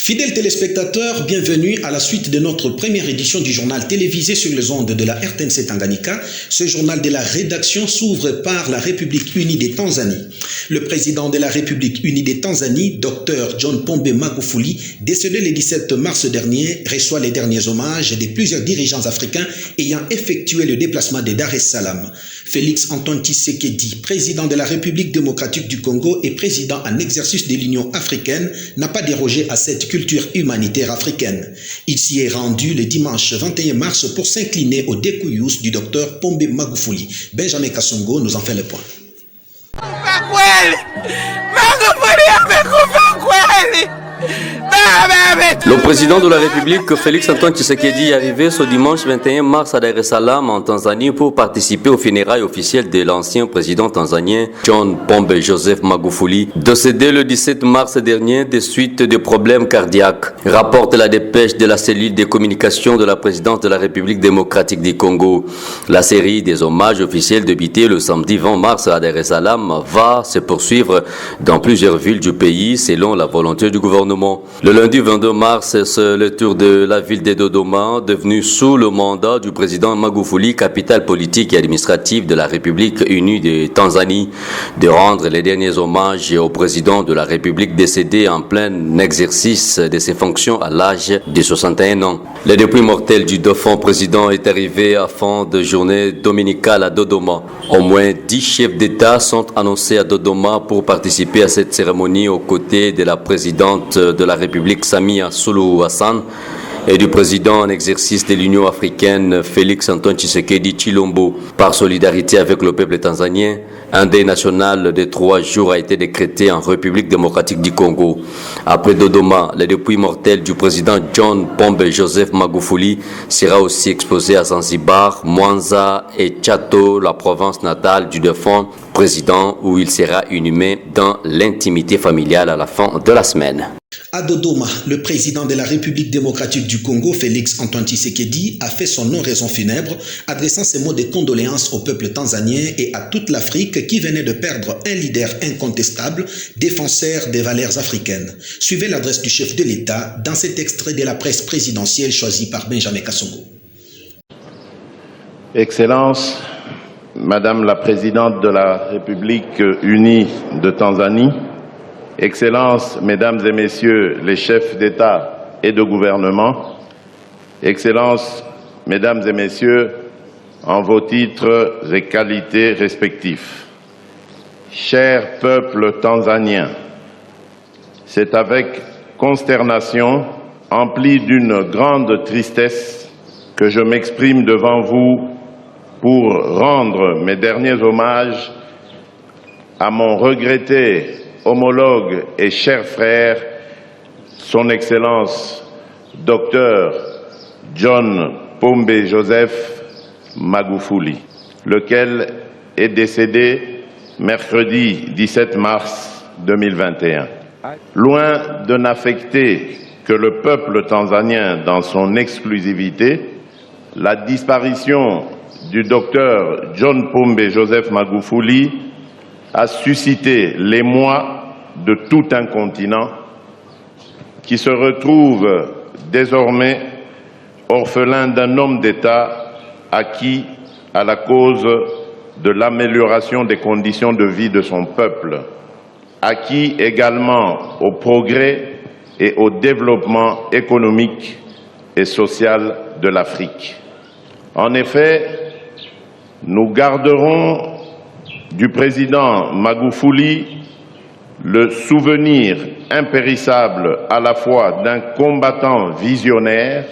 Fidèles téléspectateurs, bienvenue à la suite de notre première édition du journal télévisé sur les ondes de la RTNC Tanganyika. Ce journal de la rédaction s'ouvre par la République unie de Tanzanie. Le président de la République unie de Tanzanie, Dr John Pombe Magufuli, décédé le 17 mars dernier, reçoit les derniers hommages de plusieurs dirigeants africains ayant effectué le déplacement de Dar es Salaam. Félix Antoine Tshisekedi, président de la République démocratique du Congo et président en exercice de l'Union africaine, n'a pas dérogé à cette culture humanitaire africaine. Il s'y est rendu le dimanche 21 mars pour s'incliner au Dekuyus du docteur Pombe Magufuli. Benjamin Kassongo nous en fait le point. Le président de la République, Félix Antoine Tshisekedi, est arrivé ce dimanche 21 mars à Dar es Salaam en Tanzanie pour participer aux funérailles officielles de l'ancien président tanzanien John Pombe Joseph Magufuli, décédé le 17 mars dernier des suites de problèmes cardiaques, rapporte la dépêche de la cellule de communication de la présidence de la République démocratique du Congo. La série des hommages officiels débutée le samedi 20 mars à Dar es Salaam va se poursuivre dans plusieurs villes du pays selon la volonté du gouvernement. Le lundi 22 mars, c'est le tour de la ville de Dodoma, devenue sous le mandat du président Magufuli, capitale politique et administrative de la République unie de Tanzanie, de rendre les derniers hommages au président de la République décédé en plein exercice de ses fonctions à l'âge de 61 ans. Le dépouille mortel du défunt président est arrivé à fin de journée dominicale à Dodoma. Au moins 10 chefs d'État sont annoncés à Dodoma pour participer à cette cérémonie aux côtés de la présidente de la République Samia Suluhu Hassan et du président en exercice de l'Union africaine Félix Antoine Tshisekedi Tshilombo. Par solidarité avec le peuple tanzanien, un deuil national de 3 jours a été décrété en République démocratique du Congo. Après Dodoma, le dépouille mortel du président John Pombe Joseph Magufuli sera aussi exposé à Zanzibar, Mwanza et Chato, la province natale du défunt président, où il sera inhumé dans l'intimité familiale à la fin de la semaine. À Dodoma, le président de la République démocratique du Congo, Félix Antoine Tshisekedi, a fait son oraison funèbre, adressant ses mots de condoléances au peuple tanzanien et à toute l'Afrique qui venait de perdre un leader incontestable, défenseur des valeurs africaines. Suivez l'adresse du chef de l'État dans cet extrait de la presse présidentielle choisi par Benjamin Kassongo. Excellence, Madame la Présidente de la République unie de Tanzanie, Excellences, Mesdames et Messieurs les chefs d'État et de gouvernement, Excellences, Mesdames et Messieurs, en vos titres et qualités respectifs, chers peuples tanzaniens, c'est avec consternation, empli d'une grande tristesse, que je m'exprime devant vous pour rendre mes derniers hommages à mon regretté homologue et cher frère, son Excellence Dr John Pombe Joseph Magufuli, lequel est décédé mercredi 17 mars 2021. Loin de n'affecter que le peuple tanzanien dans son exclusivité, la disparition du Dr John Pombe Joseph Magufuli a suscité l'émoi de tout un continent qui se retrouve désormais orphelin d'un homme d'État acquis à la cause de l'amélioration des conditions de vie de son peuple, acquis également au progrès et au développement économique et social de l'Afrique. En effet, nous garderons du président Magufuli le souvenir impérissable à la fois d'un combattant visionnaire,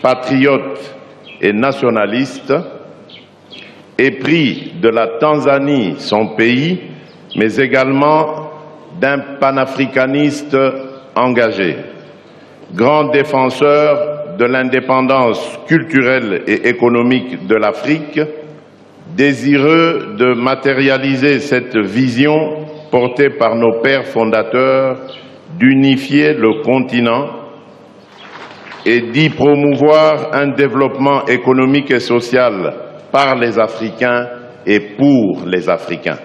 patriote et nationaliste, épris de la Tanzanie, son pays, mais également d'un panafricaniste engagé, grand défenseur de l'indépendance culturelle et économique de l'Afrique, désireux de matérialiser cette vision portée par nos pères fondateurs d'unifier le continent et d'y promouvoir un développement économique et social par les Africains et pour les Africains.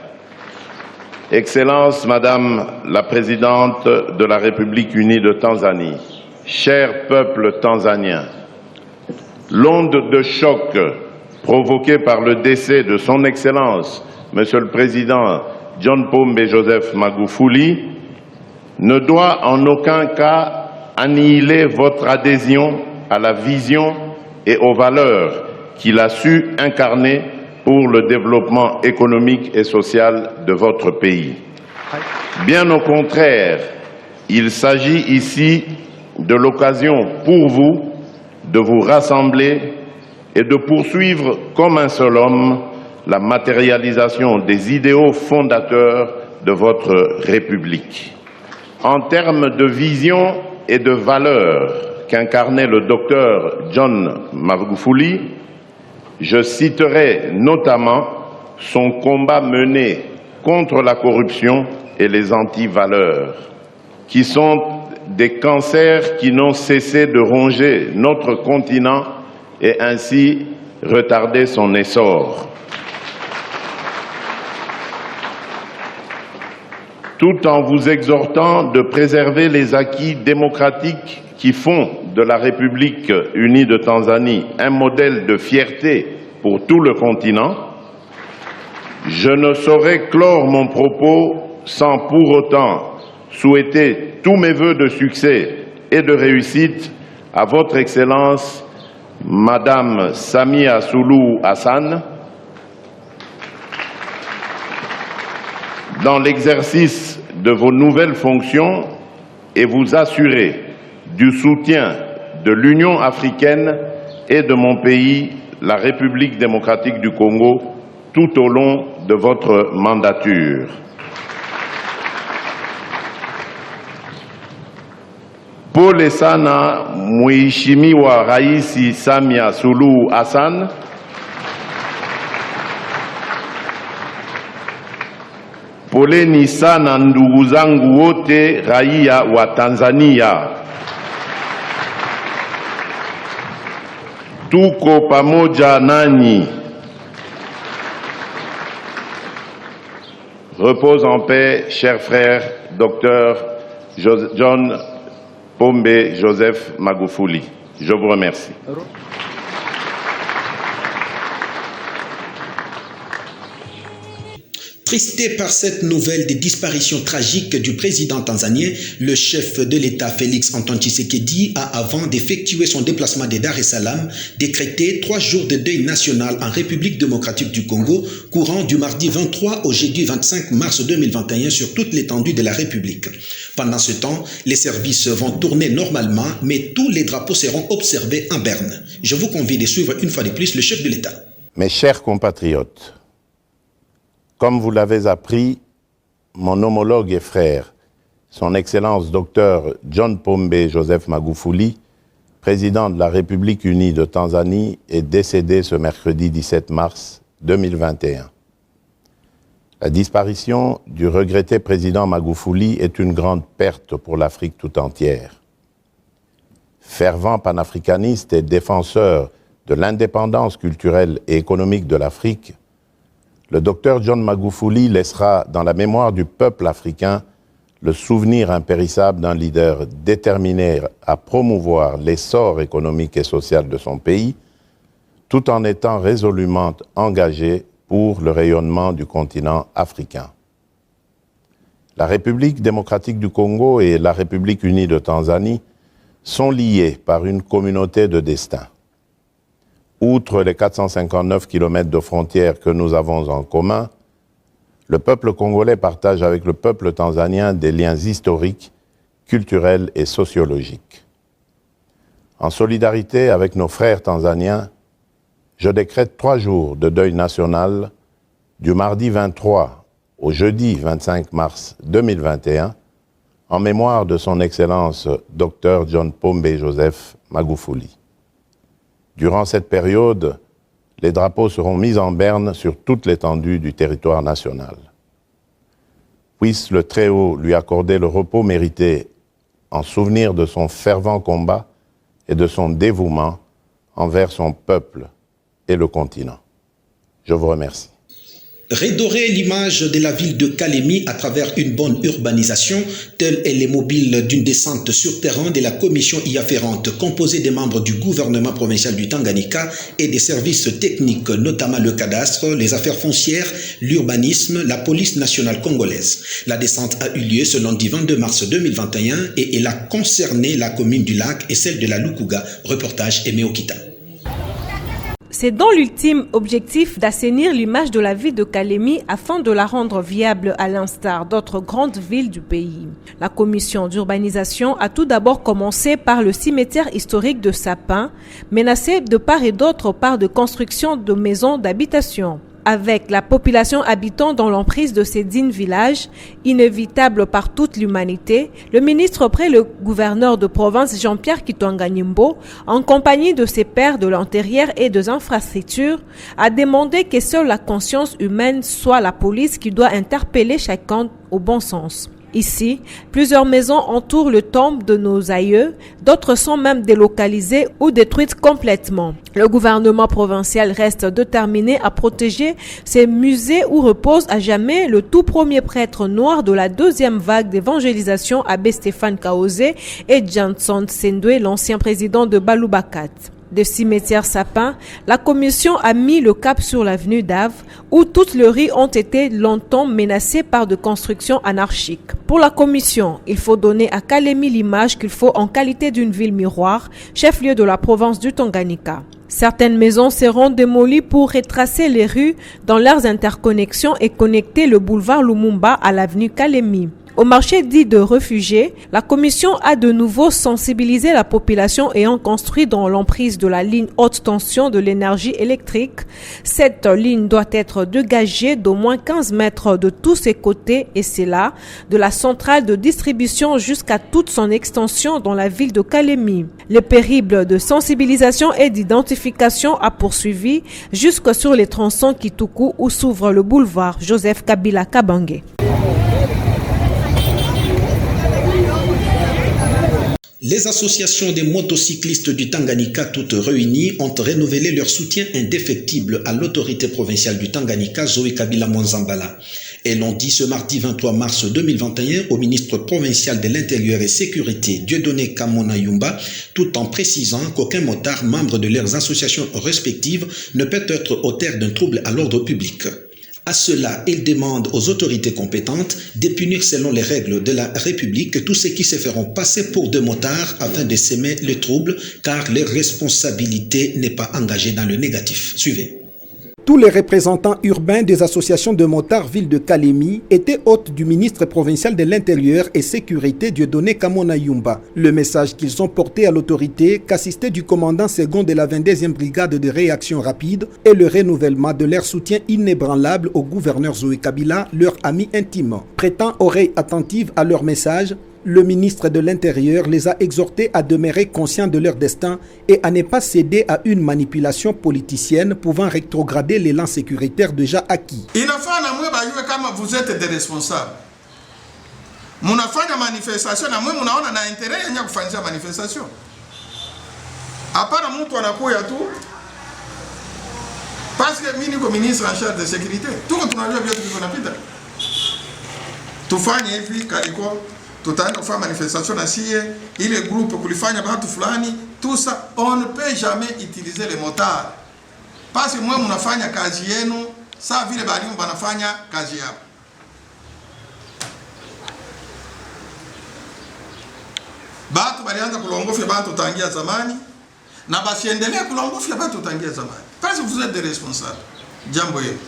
Excellence, Madame la Présidente de la République unie de Tanzanie, cher peuple tanzanien, l'onde de choc provoquée par le décès de son Excellence, Monsieur le Président John Pombe Joseph Magufuli, ne doit en aucun cas annihiler votre adhésion à la vision et aux valeurs qu'il a su incarner pour le développement économique et social de votre pays. Bien au contraire, il s'agit ici de l'occasion pour vous de vous rassembler et de poursuivre comme un seul homme la matérialisation des idéaux fondateurs de votre République. En termes de vision et de valeurs qu'incarnait le docteur John Magufuli, je citerai notamment son combat mené contre la corruption et les anti-valeurs, qui sont des cancers qui n'ont cessé de ronger notre continent et ainsi retarder son essor. Tout en vous exhortant de préserver les acquis démocratiques qui font de la République unie de Tanzanie un modèle de fierté pour tout le continent, je ne saurais clore mon propos sans pour autant souhaiter tous mes vœux de succès et de réussite à votre Excellence, Madame Samia Suluhu Hassan, dans l'exercice de vos nouvelles fonctions et vous assurer du soutien de l'Union africaine et de mon pays, la République démocratique du Congo, tout au long de votre mandature. Pole sana Mheshimiwa Rais Samia Suluhu Hassan, poleni sana ndugu zangu wote raia wa Tanzania. Tuko pamoja nanyi. Repose en paix, cher frère, docteur John Pombe Joseph Magufuli. Je vous remercie. Tristé par cette nouvelle des disparitions tragiques du président tanzanien, le chef de l'État Félix Antoine Tshisekedi a, avant d'effectuer son déplacement de Dar es Salaam, décrété 3 jours de deuil national en République démocratique du Congo, courant du mardi 23 au jeudi 25 mars 2021 sur toute l'étendue de la République. Pendant ce temps, les services vont tourner normalement, mais tous les drapeaux seront observés en berne. Je vous convie de suivre une fois de plus le chef de l'État. Mes chers compatriotes, comme vous l'avez appris, mon homologue et frère, son Excellence Dr John Pombe Joseph Magufuli, président de la République unie de Tanzanie, est décédé ce mercredi 17 mars 2021. La disparition du regretté président Magufuli est une grande perte pour l'Afrique tout entière. Fervent panafricaniste et défenseur de l'indépendance culturelle et économique de l'Afrique, le docteur John Magufuli laissera dans la mémoire du peuple africain le souvenir impérissable d'un leader déterminé à promouvoir l'essor économique et social de son pays, tout en étant résolument engagé pour le rayonnement du continent africain. La République démocratique du Congo et la République unie de Tanzanie sont liées par une communauté de destin. Outre les 459 km de frontières que nous avons en commun, le peuple congolais partage avec le peuple tanzanien des liens historiques, culturels et sociologiques. En solidarité avec nos frères tanzaniens, je décrète 3 jours de deuil national du mardi 23 au jeudi 25 mars 2021 en mémoire de son Excellence Dr John Pombe Joseph Magufuli. Durant cette période, les drapeaux seront mis en berne sur toute l'étendue du territoire national. Puisse le Très-Haut lui accorder le repos mérité en souvenir de son fervent combat et de son dévouement envers son peuple et le continent. Je vous remercie. Redorer l'image de la ville de Kalemi à travers une bonne urbanisation, telle est les mobiles d'une descente sur terrain de la commission y afférente composée des membres du gouvernement provincial du Tanganyika et des services techniques, notamment le cadastre, les affaires foncières, l'urbanisme, la police nationale congolaise. La descente a eu lieu ce lundi 22 mars 2021 et elle a concerné la commune du Lac et celle de la Lukuga. Reportage Aimé Okita. C'est dans l'ultime objectif d'assainir l'image de la ville de Kalemi afin de la rendre viable à l'instar d'autres grandes villes du pays. La commission d'urbanisation a tout d'abord commencé par le cimetière historique de Sapin, menacé de part et d'autre par de construction de maisons d'habitation. Avec la population habitant dans l'emprise de ces dignes villages, inévitable par toute l'humanité, le ministre auprès le gouverneur de province Jean-Pierre Kitwanga Nimbo, en compagnie de ses pairs de l'intérieur et des infrastructures, a demandé que seule la conscience humaine soit la police qui doit interpeller chacun au bon sens. Ici, plusieurs maisons entourent le tombe de nos aïeux, d'autres sont même délocalisées ou détruites complètement. Le gouvernement provincial reste déterminé à protéger ces musées où repose à jamais le tout premier prêtre noir de la deuxième vague d'évangélisation, Abbé Stéphane Kaosé, et Johnson Sendwe, l'ancien président de Balubakat. De cimetière Sapin, la commission a mis le cap sur l'avenue d'Ave, où toutes les rues ont été longtemps menacées par de constructions anarchiques. Pour la commission, il faut donner à Kalemi l'image qu'il faut en qualité d'une ville miroir, chef-lieu de la province du Tanganyika. Certaines maisons seront démolies pour retracer les rues dans leurs interconnexions et connecter le boulevard Lumumba à l'avenue Kalemi. Au marché dit de réfugiés, la commission a de nouveau sensibilisé la population ayant construit dans l'emprise de la ligne haute tension de l'énergie électrique. Cette ligne doit être dégagée d'au moins 15 mètres de tous ses côtés et c'est là, de la centrale de distribution jusqu'à toute son extension dans la ville de Kalemi. Le périple de sensibilisation et d'identification a poursuivi jusque sur les tronçons Kituku où s'ouvre le boulevard Joseph Kabila Kabange. Les associations des motocyclistes du Tanganyika, toutes réunies, ont renouvelé leur soutien indéfectible à l'autorité provinciale du Tanganyika, Zoé Kabila Mwanzambala. Elles l'ont dit ce mardi 23 mars 2021 au ministre provincial de l'Intérieur et Sécurité, Dieudonné Kamona Yumba, tout en précisant qu'aucun motard, membre de leurs associations respectives, ne peut être auteur d'un trouble à l'ordre public. À cela, il demande aux autorités compétentes de punir selon les règles de la République tous ceux qui se feront passer pour des motards afin de s'aimer le trouble, car leur responsabilité n'est pas engagée dans le négatif. Suivez. Tous les représentants urbains des associations de motards ville de Kalemi étaient hôtes du ministre provincial de l'Intérieur et Sécurité Dieudonné Kamona Yumba. Le message qu'ils ont porté à l'autorité, qu'assisté du commandant second de la 22e brigade de réaction rapide, et le renouvellement de leur soutien inébranlable au gouverneur Zoé Kabila, leur ami intime. Prêtant oreille attentive à leur message, le ministre de l'Intérieur les a exhortés à demeurer conscients de leur destin et à ne pas céder à une manipulation politicienne pouvant rétrograder l'élan sécuritaire déjà acquis. Vous êtes des responsables. Munafanya manifestation na mwe munaona na intérêt ya kufanya manifestation. Hapana mtu anakuya tu parce que mimi niko ministre en charge de sécurité. Tuko tunajua vyote vinapita. Tufanye hivi kaliko tutaenda kufanya manifestation na sie ile groupe kulifanya watu fulani, tout ça on ne peut jamais utiliser les motards parce que mwe mnafanya kazi yenu saa vile balimu banafanya kazi yao. Batu balianza kulongofya batu tangia zamani na basiendelee kulongofya batu tangia zamani parce que vous êtes des responsables. Jambo hilo.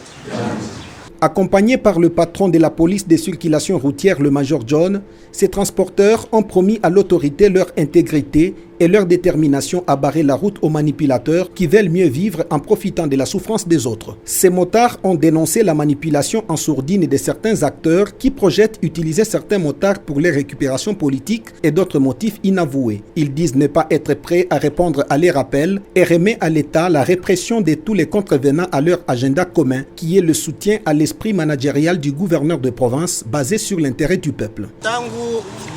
Accompagnés par le patron de la police des circulations routières, le major John, ces transporteurs ont promis à l'autorité leur intégrité et leur détermination à barrer la route aux manipulateurs qui veulent mieux vivre en profitant de la souffrance des autres. Ces motards ont dénoncé la manipulation en sourdine de certains acteurs qui projettent utiliser certains motards pour les récupérations politiques et d'autres motifs inavoués. Ils disent ne pas être prêts à répondre à leurs appels et remettent à l'État la répression de tous les contrevenants à leur agenda commun, qui est le soutien à l'esprit managérial du gouverneur de province basé sur l'intérêt du peuple.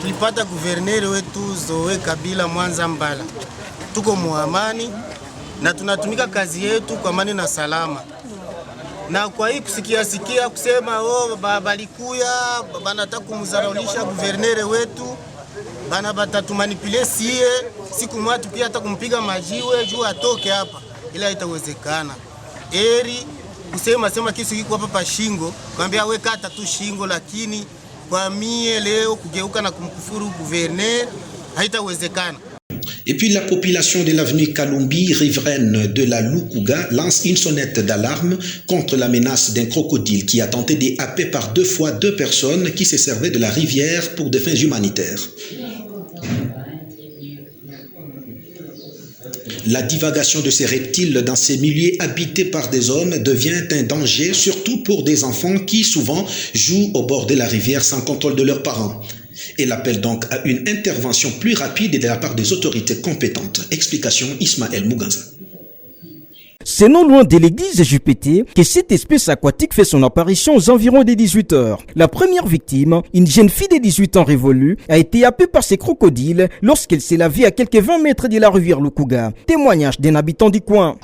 Tulipata guverneri wetu Zoe Kabila Mwanzambala. Tuko muamani na tunatumika kazi yetu kwa amani na salama. na kwa hii kusikia kusema balikuya banataka kumzaraulisha guvernere wetu, bana batatumanipule siku moja tukia hata kumpiga majiwe juu atoke hapa, ila itawezekana. Eri kusema kisu kiko hapa pa shingo, kwambia we kata tu shingo, lakini kwa mie leo kugeuka na kumkufuru gouverneur haitawezekana. Et puis la population de l'avenue Kalumbi, riveraine de la Lukuga, lance une sonnette d'alarme contre la menace d'un crocodile qui a tenté de happer par 2 fois 2 personnes qui se servaient de la rivière pour des fins humanitaires. La divagation de ces reptiles dans ces milieux habités par des hommes devient un danger, surtout pour des enfants qui souvent jouent au bord de la rivière sans contrôle de leurs parents. Elle appelle donc à une intervention plus rapide de la part des autorités compétentes. Explication Ismaël Muganza. C'est non loin de l'église Jupeté que cette espèce aquatique fait son apparition aux environs des 18h. La première victime, une jeune fille de 18 ans révolue, a été happée par ces crocodiles lorsqu'elle s'est lavée à quelques 20 mètres de la rivière Lukuga. Témoignage d'un habitant du coin.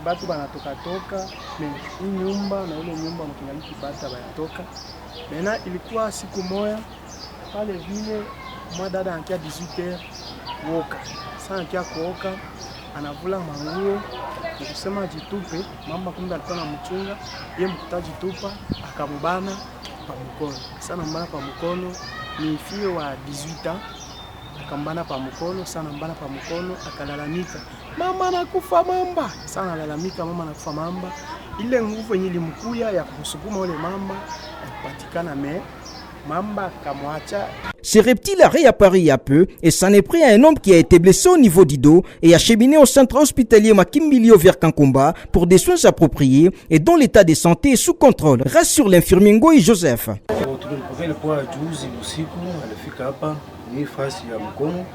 Batu banatoka me hii nyumba na ile nyumba mkingaliki bata banatoka. Mena ilikuwa siku moja pale vile mwadada ankia 18h woka. Sasa ankia kuoka anavula manguo kusema jitupe, mama kumbe alikuwa na mchunga, yeye mkutaji tupa akamubana pa mkono. Sana mbana pa mkono ni fio wa 18 ans. Akambana pa mkono, sana mbana pa mkono, akalalamika, mama nakufa mamba. Sana alalamika, mama nakufa mamba. Ile nguvu yenye ilimkuya ya kusukuma ule mamba patikana me mamba kamwacha. Ce reptile a réapparu il y a peu et s'en est pris à un homme qui a été blessé au niveau du dos et acheminé au centre hospitalier Makimbilio vers Kankumba pour des soins appropriés et dont l'état de santé est sous contrôle, rassure l'infirmier Ngoi Joseph. Ni fasi ya mkono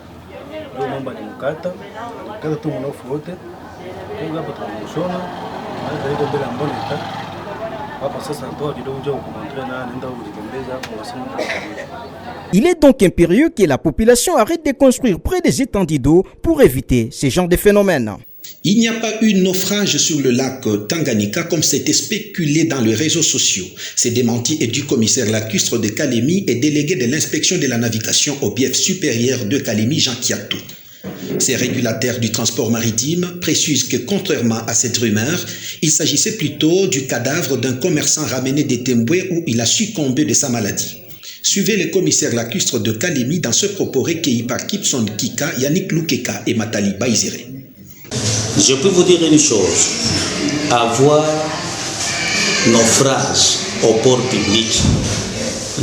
ndio mamba ni mkata tu mnofu wote kwa hapo tunamshona na ndio bila mboneka hapa sasa ndio kidogo njoo kumontre na nenda kujitembeza hapo wasema. Il est donc impérieux que la population arrête de construire près des étendues d'eau pour éviter ce genre de phénomènes. Il n'y a pas eu de naufrage sur le lac Tanganyika comme c'était spéculé dans les réseaux sociaux. C'est démenti et du commissaire lacustre de Kalemi et délégué de l'inspection de la navigation au bief supérieur de Kalemi, Jean Kiatou. Ces régulateurs du transport maritime précisent que contrairement à cette rumeur, il s'agissait plutôt du cadavre d'un commerçant ramené des Temboué où il a succombé de sa maladie. Suivez le commissaire lacustre de Kalemi dans ce propos recueilli par Kipson Kika, Yannick Loukeka et Matali Baizire. Je peux vous dire une chose, avoir naufrage au port public,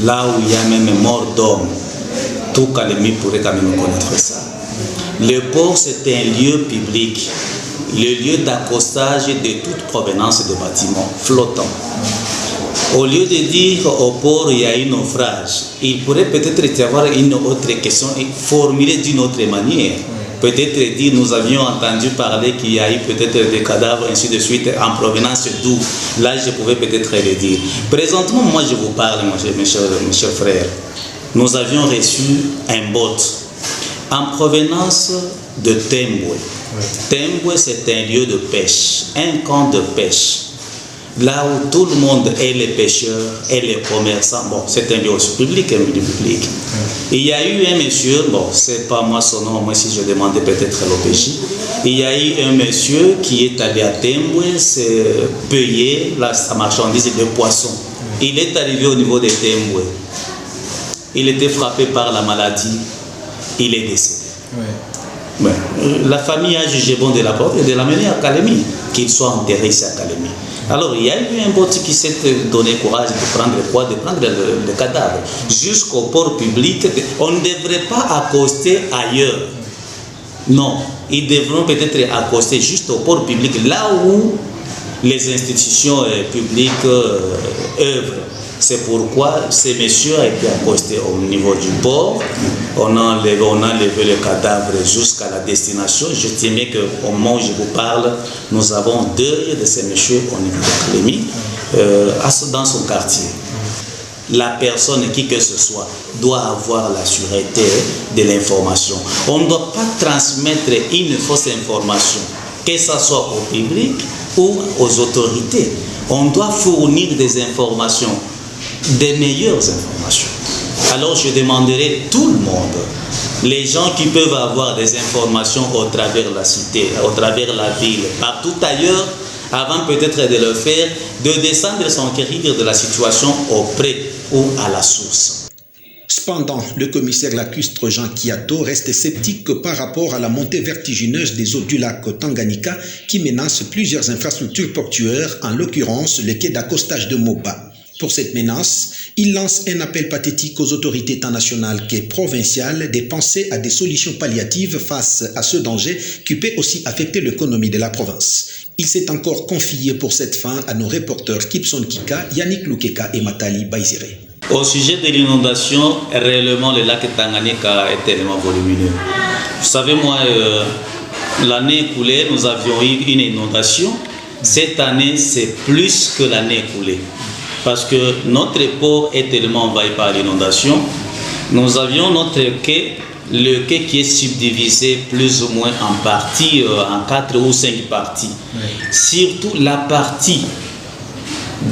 là où il y a même mort d'homme, tout Kalemi pourrait quand même connaître ça. Le port, c'est un lieu public, le lieu d'accostage de toute provenance de bâtiments flottants. Au lieu de dire au port il y a un naufrage, il pourrait peut-être y avoir une autre question et formuler d'une autre manière. Peut-être dire nous avions entendu parler qu'il y a eu peut-être des cadavres ainsi de suite en provenance d'où. Là je pouvais peut-être le dire. Présentement moi je vous parle mes chers frères. Nous avions reçu un boat en provenance de Temboué. Temboué c'est un lieu de pêche, un camp de pêche. Là où tout le monde est les pêcheurs et les commerçants, bon, c'est un lieu aussi public, un milieu public. Il y a eu un monsieur, bon, c'est pas moi son nom, moi si je demandais peut-être l'OPJ, il y a eu un monsieur qui est allé à Temboué, c'est payer sa marchandise de poissons. Il est arrivé au niveau de Temboué. Il était frappé par la maladie, il est décédé. Ouais. La famille a jugé bon de la porte et de l'amener à Kalemi, qu'il soit enterré ici à Kalemi. Alors il y a eu un bot qui s'est donné courage de prendre quoi, de prendre le cadavre jusqu'au port public. On ne devrait pas accoster ailleurs. Non, ils devront peut-être accoster juste au port public, là où les institutions publiques œuvrent. C'est pourquoi ces messieurs ont été accostés au niveau du port. On a enlevé le cadavre jusqu'à la destination. J'estimais qu'au moment où je vous parle, nous avons 2 de ces messieurs au niveau de Kalemi, dans son quartier. la personne qui que ce soit doit avoir la sûreté de l'information. On ne doit pas transmettre une fausse information, que ce soit au public ou aux autorités. On doit fournir des informations, des meilleures informations. Alors je demanderai tout le monde, les gens qui peuvent avoir des informations au travers de la cité, au travers de la ville, partout ailleurs, avant peut-être de le faire, de descendre s'enquérir de la situation auprès ou à la source. Cependant, le commissaire lacustre Jean Kiato reste sceptique par rapport à la montée vertigineuse des eaux du lac Tanganyika qui menace plusieurs infrastructures portuaires, en l'occurrence le quai d'accostage de Moba. Pour cette menace, il lance un appel pathétique aux autorités internationales et provinciales de penser à des solutions palliatives face à ce danger qui peut aussi affecter l'économie de la province. Il s'est encore confié pour cette fin à nos reporters Kipson Kika, Yannick Lukeka et Matali Baizire. Au sujet de l'inondation, réellement le lac Tanganyika est tellement volumineux. Vous savez, moi, l'année écoulée, nous avions eu une inondation. Cette année, c'est plus que l'année écoulée. Parce que notre port est tellement envahi par l'inondation. Nous avions notre quai, le quai qui est subdivisé plus ou moins en parties, en 4 ou 5 parties. Oui. Surtout la partie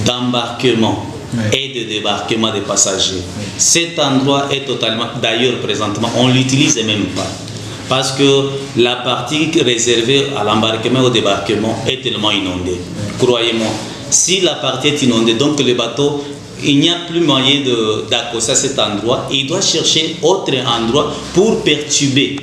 d'embarquement et de débarquement des passagers. Oui. Cet endroit est totalement, d'ailleurs présentement, on ne l'utilise même pas. Parce que la partie réservée à l'embarquement et au débarquement est tellement inondée. Oui. Croyez-moi. Si la partie est inondée, donc le bateau, il n'y a plus moyen d'accoster à cet endroit. Il doit chercher autre endroit pour perturber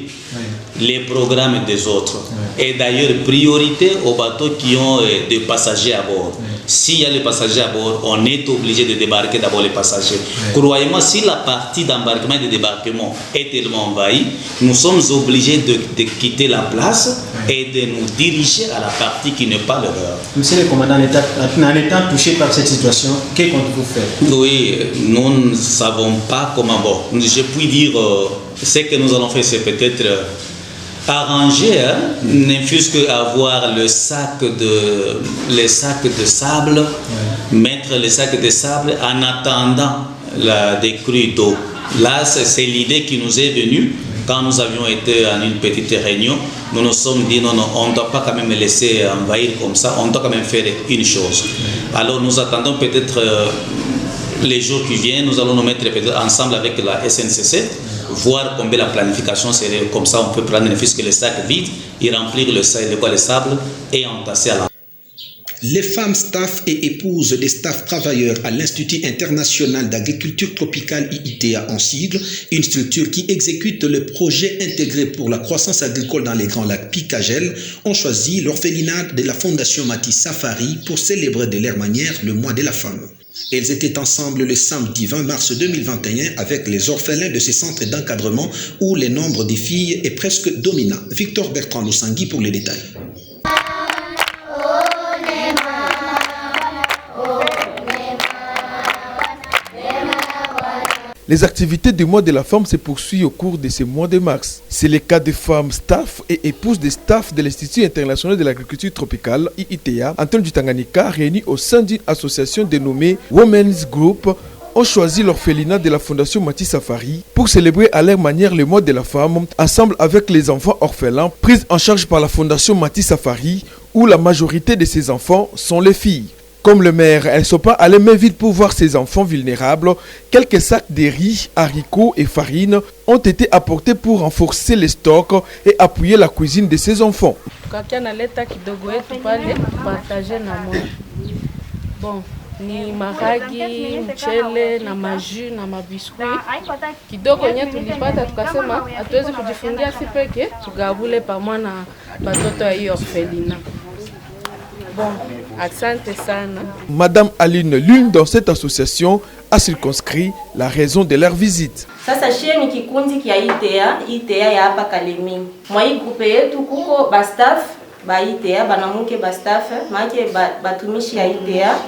les programmes des autres. Et d'ailleurs, priorité aux bateaux qui ont des passagers à bord. S'il y a les passagers à bord, on est obligé de débarquer d'abord les passagers. Croyez-moi, si la partie d'embarquement et de débarquement est tellement envahie, nous sommes obligés de quitter la place et de nous diriger à la partie qui n'est pas le leur. Monsieur le commandant, en étant touché par cette situation, que comptez-vous faire? Oui, nous ne savons pas comment. Bon, je puis dire, ce que nous allons faire, c'est peut-être arranger, ne fût-ce qu'avoir le sac de sable, mettre les sacs de sable en attendant la décrue d'eau. Là, c'est l'idée qui nous est venue. Quand nous avions été en une petite réunion, nous nous sommes dit non, on ne doit pas quand même laisser envahir comme ça, on doit quand même faire une chose. Alors nous attendons peut-être les jours qui viennent, nous allons nous mettre peut-être ensemble avec la SNCC, voir combien la planification serait, comme ça on peut prendre ne fût-ce que les sacs vides et remplir le sable et entasser à la... Les femmes staff et épouses des staff travailleurs à l'Institut international d'agriculture tropicale IITA en sigle, une structure qui exécute le projet intégré pour la croissance agricole dans les Grands Lacs Picagel, ont choisi l'orphelinat de la Fondation Matisse Safari pour célébrer de leur manière le mois de la femme. Elles étaient ensemble le samedi 20 mars 2021 avec les orphelins de ces centres d'encadrement où le nombre des filles est presque dominant. Victor Bertrand Lusangui pour les détails. Les activités du mois de la femme se poursuivent au cours de ce mois de mars. C'est le cas des femmes staff et épouses des staff de l'Institut international de l'agriculture tropicale, IITA, Antoine du Tanganyika, réunis au sein d'une association dénommée Women's Group, ont choisi l'orphelinat de la Fondation Matisse Safari pour célébrer à leur manière le mois de la femme, ensemble avec les enfants orphelins pris en charge par la Fondation Matisse Safari, où la majorité de ces enfants sont les filles. Comme le maire, elles ne sont pas allées main vide pour voir ces enfants vulnérables. Quelques sacs de riz, haricots et farine ont été apportés pour renforcer les stocks et appuyer la cuisine de ces enfants. Bon, ni maragi, mchele na maju na mabiskuit kidogo nye tulipata, tukasema hatuwezi kujifungia si peke, tugabule pamoja na watoto wa hiyo orphelinat. Bon, asante sana. Madame Aline, l'une dans cette association, a circonscrit la raison de leur visite. Sasa shie ni kikundi kia IITA ya hapa Kalemi. Mwa hii grupe yetu kuko bastaff ba IITA, banamuke bastaff, maana batumishi ya IITA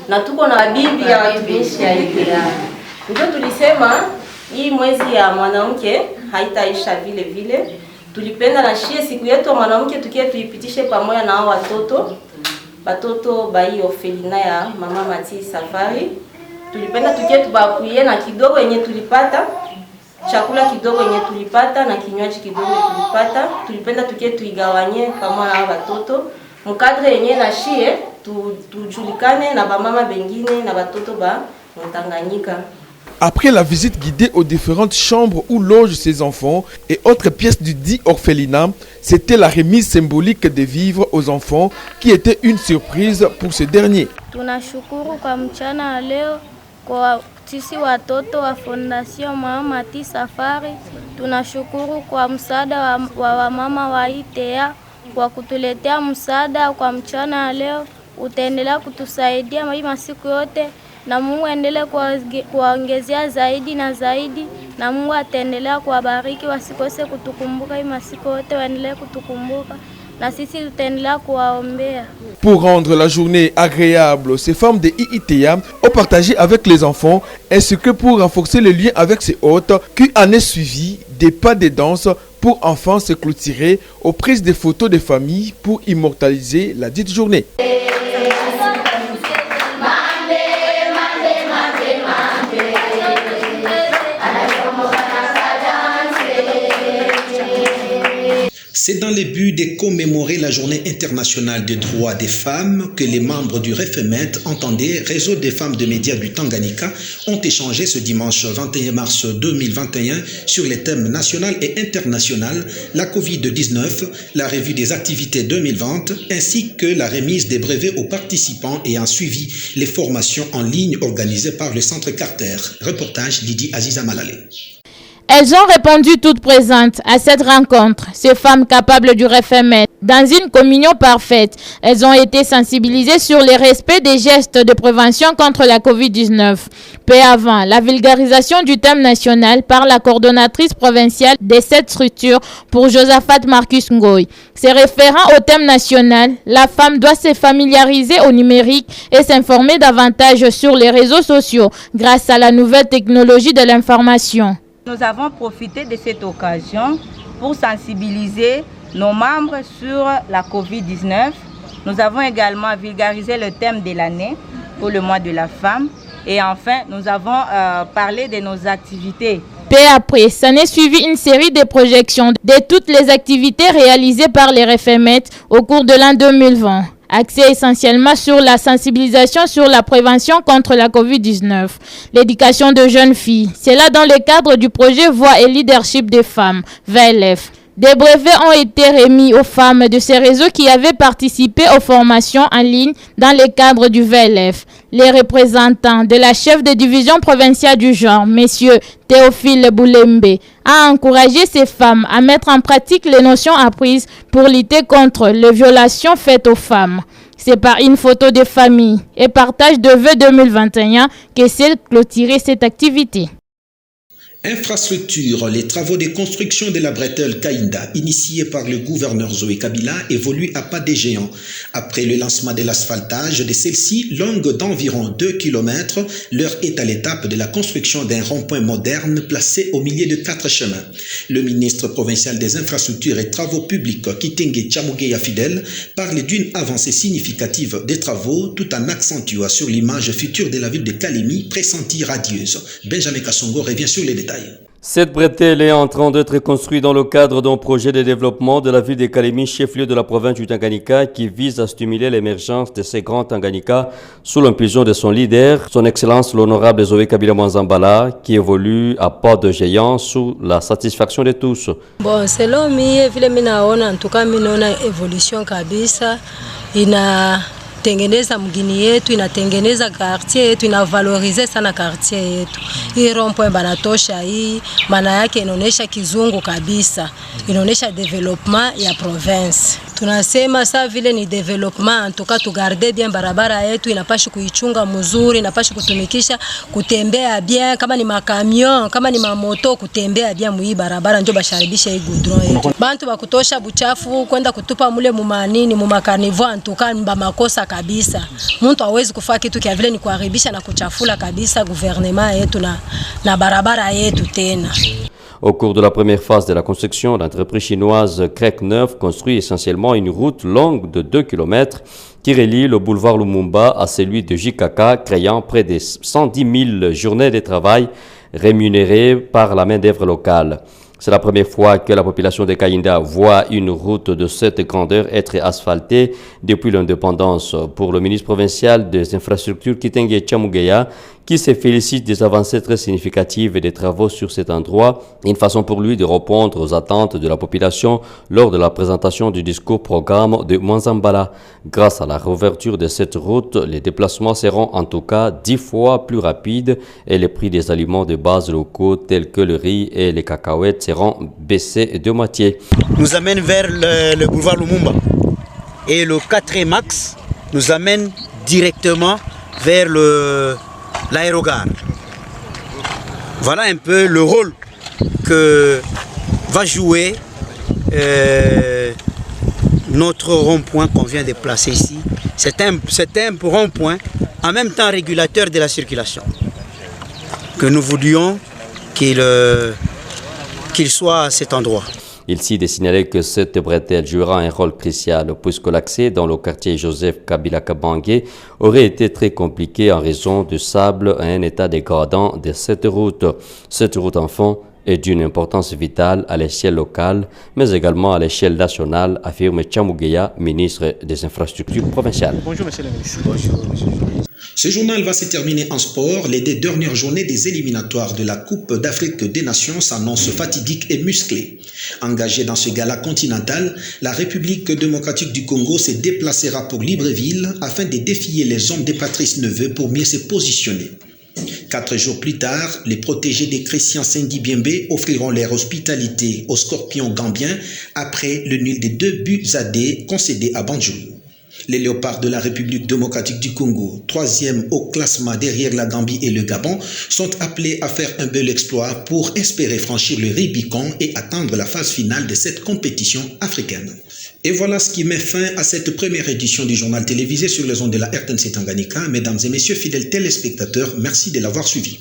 na tuko na bibi ya watumishi ya IITA. Ndio tulisema hii mwezi ya mwanamke haitaisha vile vile. Tulipenda na shie siku yetu mwanamke tukie tuipitishe pamoja na hao watoto ba hii orphelinat ya Mama Matisse Safari tulipenda tukie tubakuye na kidogo yenye tulipata, chakula kidogo yenye tulipata na kinywaji kidogo tulipata, tulipenda tukie tuigawanye kama na watoto mkadre yenye na shie tujulikane na bamama bengine na batoto ba Tanganyika. Après la visite guidée aux différentes chambres où logent ces enfants et autres pièces du dit orphelinat, c'était la remise symbolique des vivres aux enfants qui était une surprise pour ces derniers. Tunashukuru kwa mchana leo kwa sisi watoto wa Fondation Mama T Safari. Tunashukuru kwa msaada wa mama wa ITEA kwa kutuletea msaada kwa mchana leo. Utaendelea kutusaidia masiku yote na Mungu aendelee kuwaongezea zaidi na zaidi, na Mungu ataendelea kuwabariki, wasikose kutukumbuka masiku yote, waendelee kutukumbuka na sisi tutaendelea kuwaombea. Pour rendre la journée agréable, ces femmes de IITA ont partagé avec les enfants ainsi que pour renforcer le lien avec ses hôtes, qui en est suivi des pas de danse pour enfants se clôturer aux prises de photos de famille pour immortaliser la dite journée. C'est dans le but de commémorer la Journée internationale des droits des femmes que les membres du REFEMET, entendez, Réseau des femmes de médias du Tanganyika, ont échangé ce dimanche 21 mars 2021 sur les thèmes national et international, la Covid-19, la revue des activités 2020, ainsi que la remise des brevets aux participants ayant suivi les formations en ligne organisées par le Centre Carter. Reportage Lydie Aziza Malale. Elles ont répondu toutes présentes à cette rencontre, ces femmes capables du REFEMET. Dans une communion parfaite, elles ont été sensibilisées sur le respect des gestes de prévention contre la COVID-19. Peu avant, la vulgarisation du thème national par la coordonnatrice provinciale de cette structure pour Josaphat Marcus Ngoy. Se référant au thème national, la femme doit se familiariser au numérique et s'informer davantage sur les réseaux sociaux grâce à la nouvelle technologie de l'information. Nous avons profité de cette occasion pour sensibiliser nos membres sur la COVID-19. Nous avons également vulgarisé le thème de l'année pour le mois de la femme. Et enfin, nous avons parlé de nos activités. Peu après, s'en est suivi une série de projections de toutes les activités réalisées par les REFEMET au cours de l'an 2020. Axé essentiellement sur la sensibilisation sur la prévention contre la COVID-19, l'éducation de jeunes filles. C'est là dans le cadre du projet Voix et Leadership des femmes, VLF. Des brevets ont été remis aux femmes de ces réseaux qui avaient participé aux formations en ligne dans le cadre du VLF. Les représentants de la chef de division provinciale du genre, M. Théophile Boulembe, a encouragé ces femmes à mettre en pratique les notions apprises pour lutter contre les violations faites aux femmes. C'est par une photo de famille et partage de vœux 2021 que s'est clôturée cette activité. Infrastructure, les travaux de construction de la bretelle Kainda, initiés par le gouverneur Zoé Kabila, évoluent à pas des géants. Après le lancement de l'asphaltage de celle-ci, longue d'environ 2 km, l'heure est à l'étape de la construction d'un rond-point moderne placé au milieu de 4 chemins. Le ministre provincial des infrastructures et travaux publics, Kitenge Chamugeya Fidel, parle d'une avancée significative des travaux tout en accentuant sur l'image future de la ville de Kalemi, pressentie radieuse. Benjamin Kassongo revient sur les détails. Cette bretelle est en train d'être construite dans le cadre d'un projet de développement de la ville de Kalemi, chef-lieu de la province du Tanganyika, qui vise à stimuler l'émergence de ces grands Tanganyika sous l'impulsion de son leader, son Excellence l'honorable Zoé Kabila Mwanzambala, qui évolue à pas de géant sous la satisfaction de tous. Bon, selon moi, vile minaona, en tout cas, minaona évolution kabisa, inatengeneza mgini yetu, inatengeneza quartier yetu, inavalorize sana quartier yetu. Hii rond-point banatosha hii, maana yake inaonesha kizungu kabisa. Inaonesha development ya province. Tunasema saa vile ni development, tuka tugarde bien barabara yetu, inapashi kuichunga mzuri, inapashi kutumikisha, kutembea bien, kama ni makamion, kama ni mamoto, kutembea bien mui barabara, ndio basharibisha hii goudron yetu. Bantu bakutosha buchafu, kwenda kutupa mule mumanini, mumakarnivo, antuka mba makosa kabisa. Muntu hawezi kufanya kitu kia vile ni kuharibisha na kuchafula kabisa gouvernement yetu na barabara yetu tena. Au cours de la première phase de la construction, l'entreprise chinoise Crec 9 construit essentiellement une route longue de 2 km qui relie le boulevard Lumumba à celui de JKK, créant près de 110 000 journées de travail rémunérées par la main-d'œuvre locale. C'est la première fois que la population de Kainda voit une route de cette grandeur être asphaltée depuis l'indépendance. Pour le ministre provincial des infrastructures Kitenge Chamugeya, qui se félicite des avancées très significatives et des travaux sur cet endroit, une façon pour lui de répondre aux attentes de la population lors de la présentation du discours programme de Mwanzambala. Grâce à la réouverture de cette route, les déplacements seront en tout cas 10 fois plus rapides et les prix des aliments de base locaux tels que le riz et les cacahuètes seront baissés de moitié. Nous amène vers le boulevard Lumumba et le 4e axe nous amène directement vers l'aérogare. Voilà un peu le rôle que va jouer notre rond-point qu'on vient de placer ici. C'est un rond-point en même temps régulateur de la circulation que nous voulions qu'il soit à cet endroit. Il s'y de signaler que cette bretelle jouera un rôle crucial puisque l'accès dans le quartier Joseph Kabila Kabange aurait été très compliqué en raison du sable à un état dégradant de cette route. Cette route, enfin, est d'une importance vitale à l'échelle locale, mais également à l'échelle nationale, affirme Chamugeya, ministre des Infrastructures provinciales. Bonjour, monsieur le ministre. Bonjour, monsieur le ministre. Ce journal va se terminer en sport. Les 2 dernières journées des éliminatoires de la Coupe d'Afrique des Nations s'annoncent fatidiques et musclées. Engagée dans ce gala continental, la République démocratique du Congo se déplacera pour Libreville afin de défier les hommes de Patrice Neveu pour mieux se positionner. 4 jours plus tard, les protégés de Christian Sendi Biembe offriront leur hospitalité aux Scorpions gambiens après le nul de 2-2 concédé à Banjul. Les Léopards de la République démocratique du Congo, 3e au classement derrière la Gambie et le Gabon, sont appelés à faire un bel exploit pour espérer franchir le Rubicon et atteindre la phase finale de cette compétition africaine. Et voilà ce qui met fin à cette première édition du journal télévisé sur les ondes de la RTNC Tanganyika. Mesdames et messieurs fidèles téléspectateurs, merci de l'avoir suivi.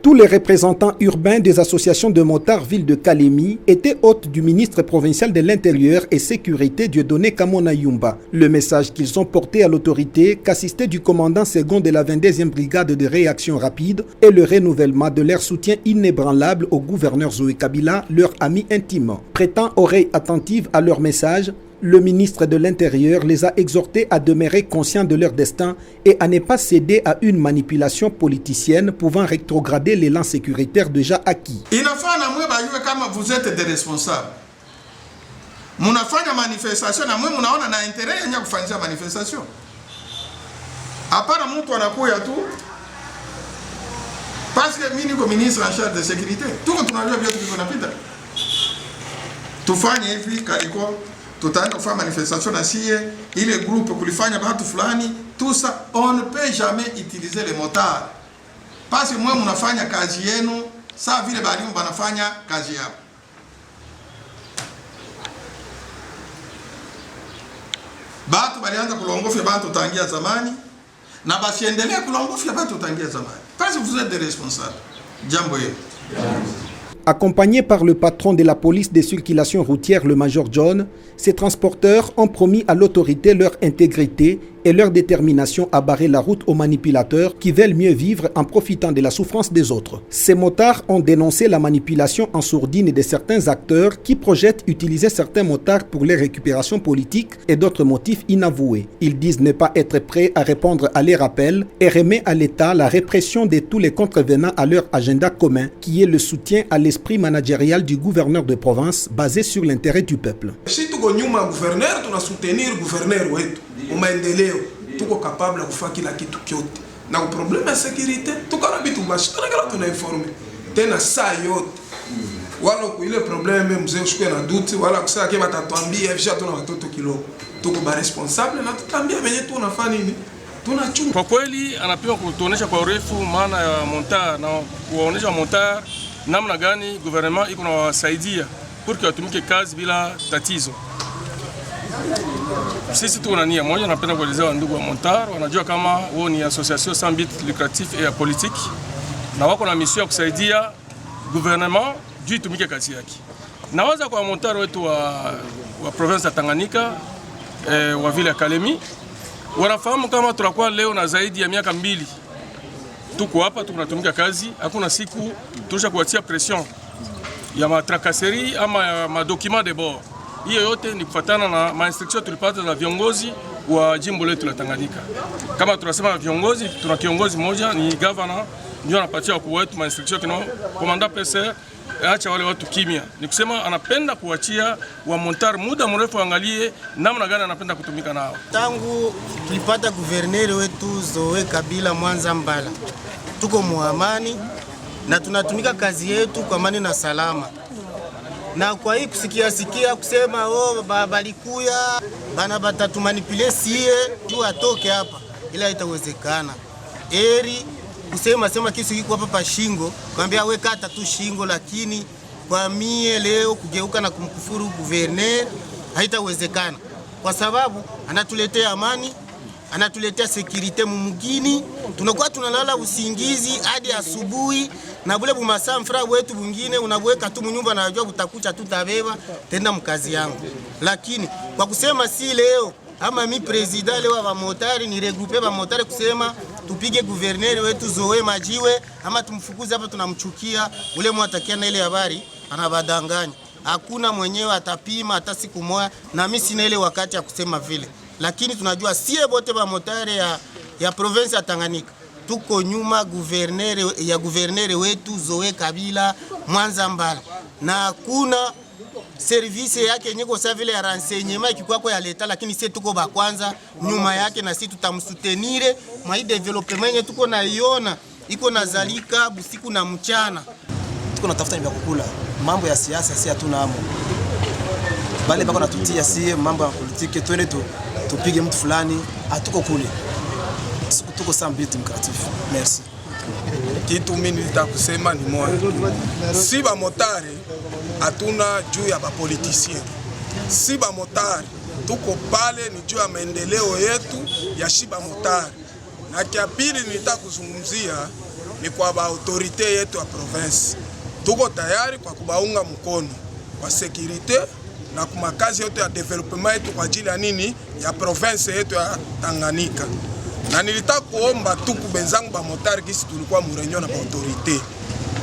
Tous les représentants urbains des associations de motards ville de Kalemi étaient hôtes du ministre provincial de l'Intérieur et Sécurité Dieudonné Kamona Yumba. Le message qu'ils ont porté à l'autorité qu'assisté du commandant second de la 22e brigade de réaction rapide et le renouvellement de leur soutien inébranlable au gouverneur Zoé Kabila, leur ami intime. Prêtant oreille attentive à leur message, le ministre de l'Intérieur les a exhortés à demeurer conscients de leur destin et à ne pas céder à une manipulation politicienne pouvant rétrograder l'élan sécuritaire déjà acquis. Inafanya mwe bayue kama vous êtes des responsables. Munafanya manifestation na mwe munaona na intérêt ya kufanya manifestation. Hapana mtu anakuya tu parce que mimi niko ministre en charge de sécurité. Tuko tunajua vitu vinapita. Tufanye hivi kaliko tutaenda kufanya manifestation na sie ile groupe kulifanya watu fulani tout ça on ne peut jamais utiliser les motards parce que moi mnafanya kazi yenu saa vile balimu banafanya kazi yao. Batu balianza kulongofya batu tangia zamani na basiendelee kulongofya batu tangia zamani parce que vous êtes des responsables. Jambo hilo. Accompagnés par le patron de la police des circulations routières, le major John, ces transporteurs ont promis à l'autorité leur intégrité et leur détermination à barrer la route aux manipulateurs qui veulent mieux vivre en profitant de la souffrance des autres. Ces motards ont dénoncé la manipulation en sourdine de certains acteurs qui projettent utiliser certains motards pour les récupérations politiques et d'autres motifs inavoués. Ils disent ne pas être prêts à répondre à leurs appels et remet à l'État la répression de tous les contrevenants à leur agenda commun, qui est le soutien à l'esprit managérial du gouverneur de province basé sur l'intérêt du peuple. Si tuko nyuma gouverneur, tuna soutenir gouverneur wetu. Umaendeleo tuko capable ya kufanya kila kitu kyote. Na problème ya sécurité tuko na bitu bashi tuna informer. Tena saa yote. Wala ile problème mzee ushikwe na duti wala kusema kama tatwambia hivi tuna watoto kiloko. Tuko ba responsable na tutambia venye tunafanya nini. Tunachunga. Kwa kweli anapima kutuonesha kwa urefu maana ya montar na kuonesha montar namna gani gouvernement iko na wasaidia pour que watumike kazi bila tatizo. Sisi tuna nia moja, napenda kuelezea ndugu wa montar, wanajua kama wao ni association sans but lucratif et politique na wako na mission ya kusaidia gouvernement juu itumike kazi yake. Nawaza kwa montar wetu wa province ya Tanganyika wa vile ya Kalemi wanafahamu kama tutakuwa leo na zaidi ya miaka 2 tuko hapa tunatumika kazi, hakuna siku tulisha kuatia pression ya matrakaseri ama ya madokima de bord. Hiyo yote ni kufuatana na mainstruction tulipata na viongozi wa jimbo letu la Tanganyika. Kama tunasema viongozi, tuna kiongozi mmoja ni governor, ndio anapatia wakuu wetu mainstruction kino komanda PCR, acha wale watu kimya. Ni kusema anapenda kuachia wa montar muda mrefu angalie namna gani anapenda kutumika nao. Tangu tulipata guverneri wetu Zoe Kabila Mwanza Mbala, tuko muamani na tunatumika kazi yetu kwa amani na salama. Na kwa hii kusikia kusema balikuya bana batatumanipule sie juu atoke hapa, ila itawezekana. Eri kusema kisu kiko hapa pa shingo, kwambia we kata tu shingo, lakini kwa mie leo kugeuka na kumkufuru guverner haitawezekana, kwa sababu anatuletea amani, anatuletea security mumugini, tunakuwa tunalala usingizi hadi asubuhi, na bule bumasaa mfra wetu bungine unabweka tu munyumba na unajua kutakucha tutabeba tenda mkazi yangu. Lakini kwa kusema si leo ama mi president leo wa motari ni regrouper ba motari kusema tupige gouverneur wetu Zoe Majiwe ama tumfukuze hapa, tunamchukia ule mwatakia na ile habari anabadanganya. Hakuna mwenyewe atapima hata siku moja, na mimi sina ile wakati ya kusema vile. Lakini tunajua sie bote ba motari ya province ya Tanganyika tuko nyuma gouverneur wetu Zoe Kabila Mwanza Mbala, na kuna service yake yenye kwa sawa vile ya renseignement ikikuwa kwa leta, lakini sisi tuko ba kwanza nyuma yake, na sisi tutamsutenire mwa hii development yenye tuko na iona iko nazalika busiku na mchana. Tuko natafuta ni kukula mambo ya siasa, si hatuna amo bale bako natutia si mambo ya politiki, twende tupige mtu fulani, hatuko kule, tuko sans but lucratif. Merci. Kitu mimi nitakusema ni moja, si ba motari hatuna juu ya ba politicien, si ba motari tuko pale ni juu ya maendeleo yetu ya shiba motari. Na kia pili nitakuzungumzia ni kwa ba autorite yetu ya province, tuko tayari kwa kubaunga mkono kwa security na kwa makazi yote ya development yetu kwa ajili ya nini ya province yetu ya Tanganyika. Na nilitaka kuomba tu kubenzangu ba motari kisi tulikuwa murenyo na ba autorite,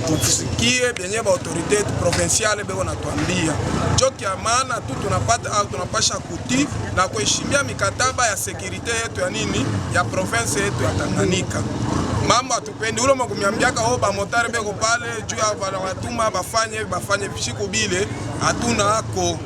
tusikie benye ba autorite yetu provinciale beko natuambia joki ya maana tu tunapata au tunapasha kuti na kuheshimia mikataba ya security yetu ya nini ya province yetu ya Tanganyika. Mambo atupendi ulo makumiambiaka ba motari beko pale juu ya watuma bafanye vishiku bile hatuna hako.